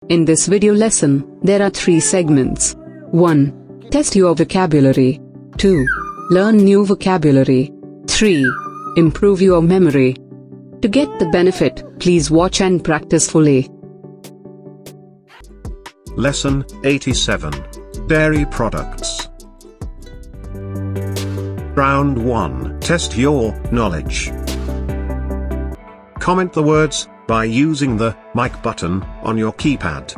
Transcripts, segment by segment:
In this video lesson, there are 3 segments. 1. Test your vocabulary. 2. Learn new vocabulary. 3. Improve your memory. To get the benefit, please watch and practice fully. Lesson 87. Dairy products. Round 1. Test your knowledge. Comment the words by using the mic button on your keypad.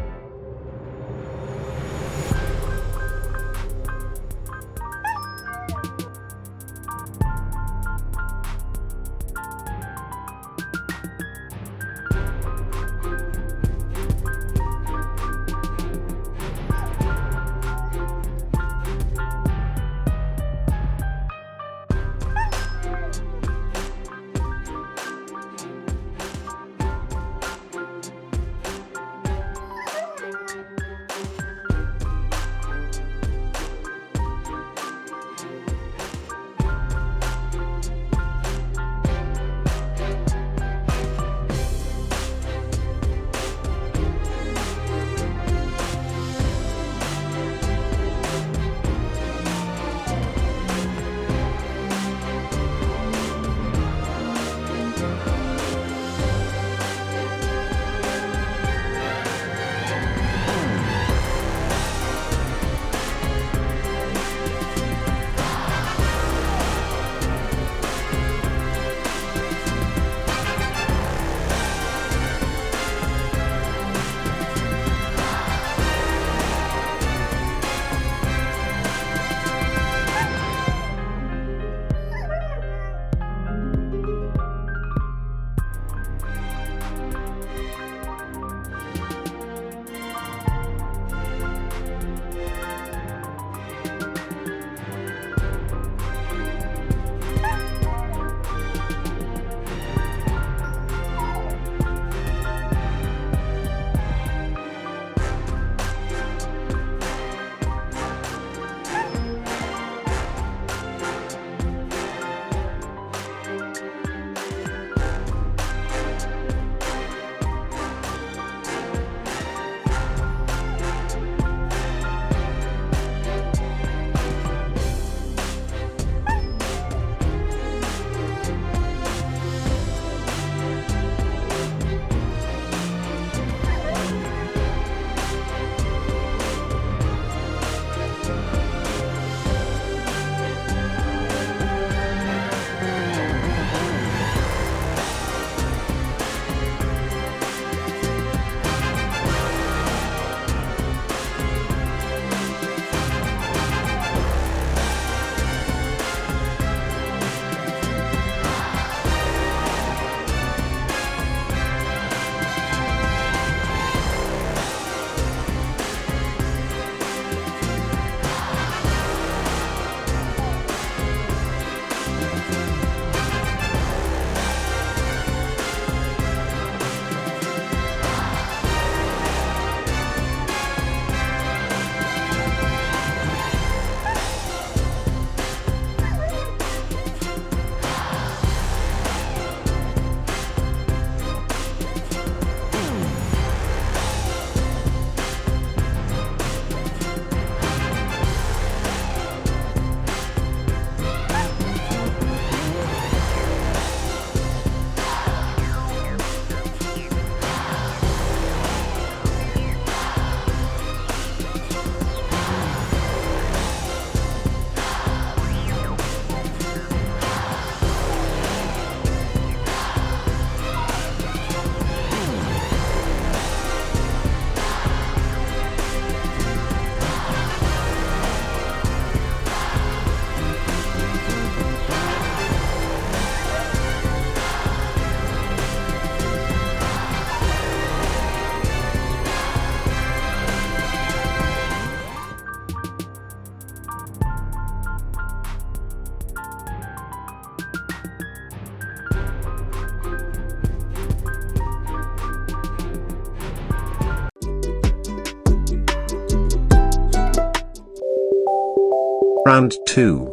Round 2.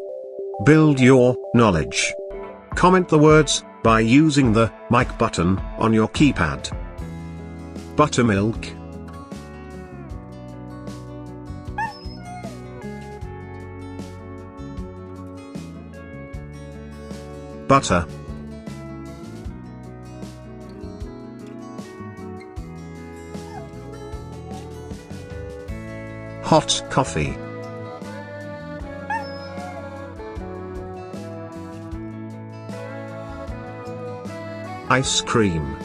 Build your knowledge. Comment the words by using the mic button on your keypad. Buttermilk, butter, hot coffee, ice cream,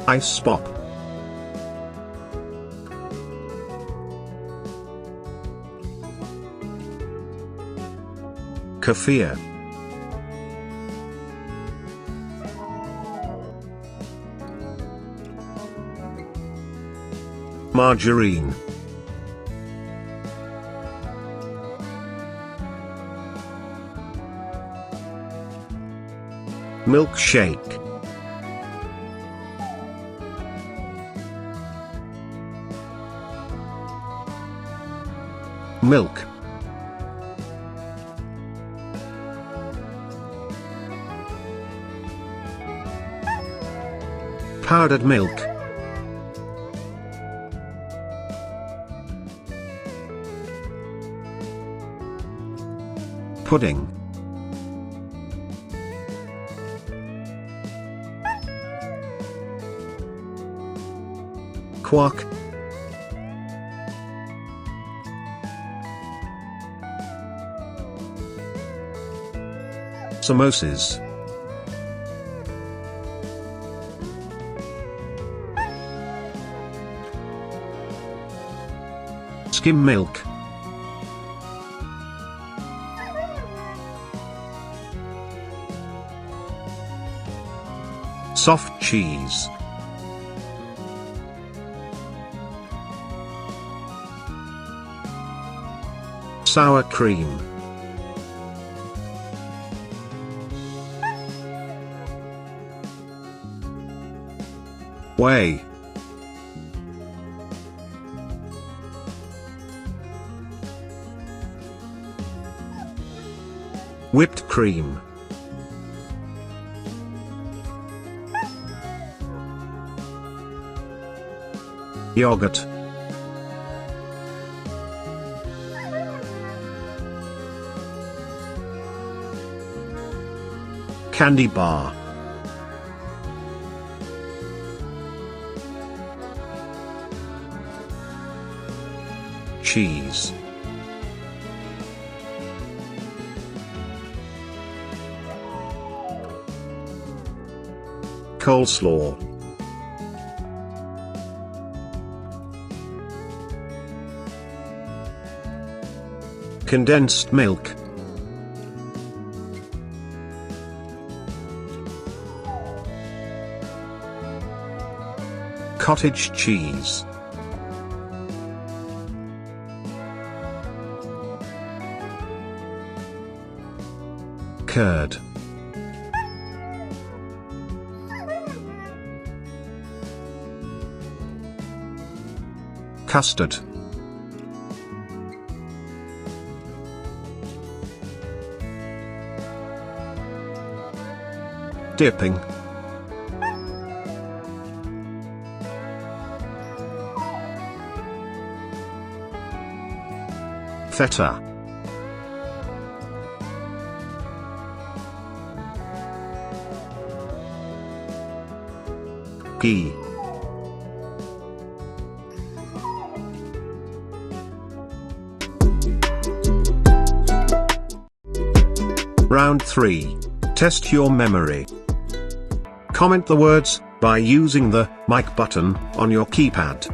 ice pop, kefir, margarine, milkshake, milk, powdered milk, pudding, quark, samosas, skim milk, soft cheese, sour cream, whey, whipped cream, yogurt, candy bar, cheese, coleslaw, condensed milk, cottage cheese, curd, custard, dipping, feta, ghee, Round 3. Test your memory. Comment the words by using the mic button on your keypad.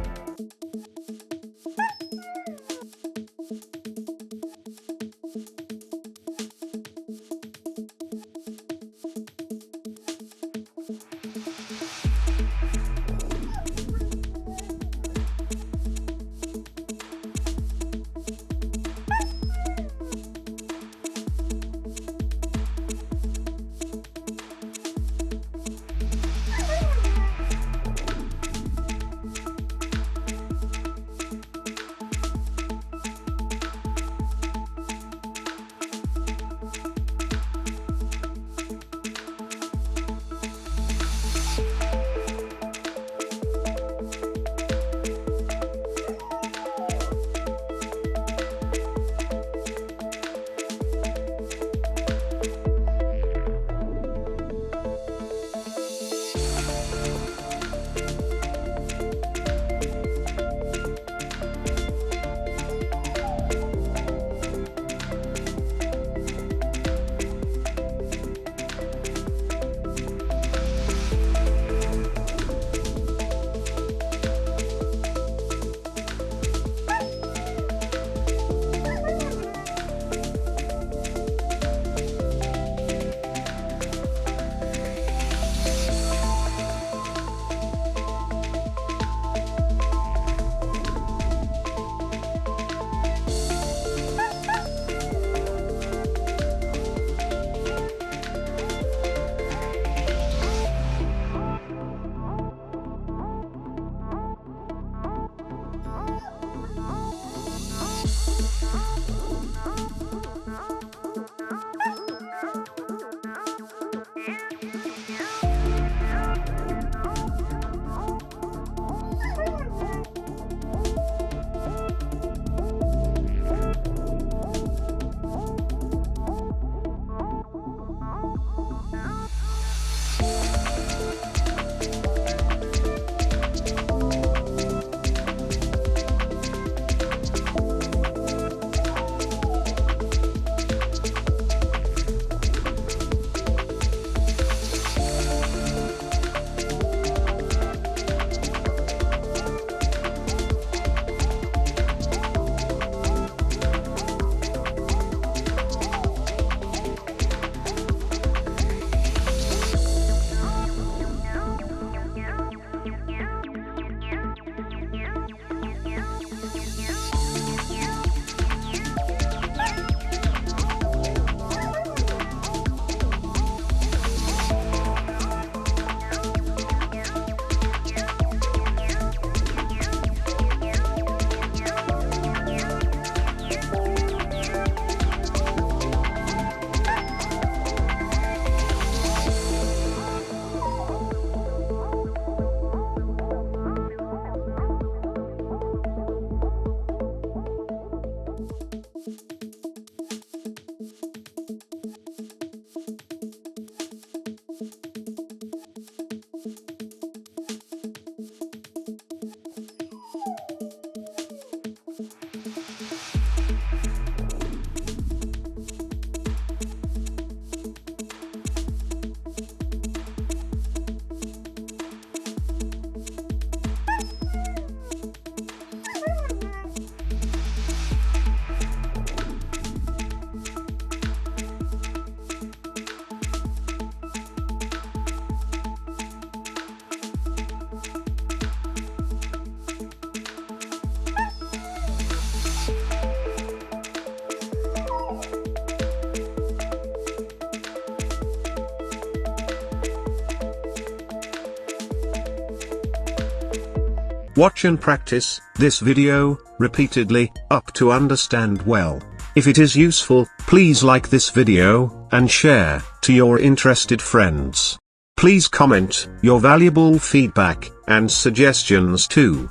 Watch and practice this video repeatedly up to understand well. If it is useful, please like this video and share to your interested friends. Please comment your valuable feedback and suggestions too.